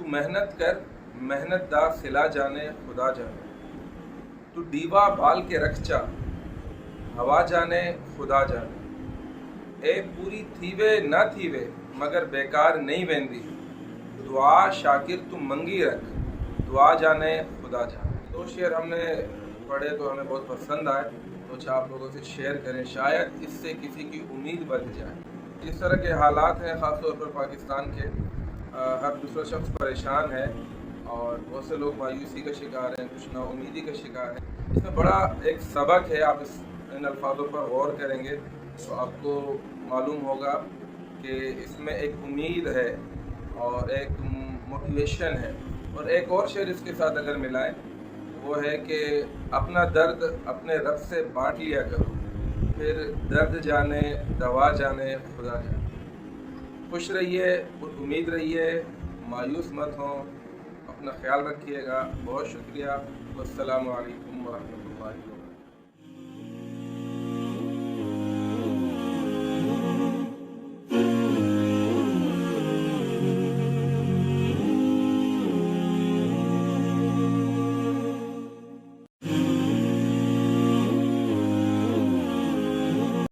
محنت کر محنت دا سلا جانے خدا جانے، تو ڈیوا بال کے رکھ چا ہوا جانے خدا جانے، اے پوری تھیوے نہ تھیوے مگر بیکار نہیں ویندی، دعا شاکر تم منگی رکھ دعا جانے خدا جانے۔ دو شعر ہم نے پڑھے تو ہمیں بہت پسند آئے، تو آپ لوگوں سے شیئر کریں، شاید اس سے کسی کی امید بڑھ جائے۔ اس طرح کے حالات ہیں خاص طور پر پاکستان کے، ہر دوسرا شخص پریشان ہے اور بہت سے لوگ مایوسی کا شکار ہیں، کچھ نا امیدی کا شکار ہیں۔ اس میں بڑا ایک سبق ہے، آپ ان الفاظوں پر غور کریں گے تو آپ کو معلوم ہوگا کہ اس میں ایک امید ہے اور ایک موٹیویشن ہے۔ اور ایک اور شعر اس کے ساتھ اگر ملائیں وہ ہے کہ اپنا درد اپنے رب سے بانٹ لیا کرو، پھر درد جانے دوا جانے خدا جانے۔ خوش رہیے، امید رہیے، مایوس مت ہوں، اپنا خیال رکھیے گا۔ بہت شکریہ، والسلام علیکم ورحمۃ اللہ وبرکاتہ۔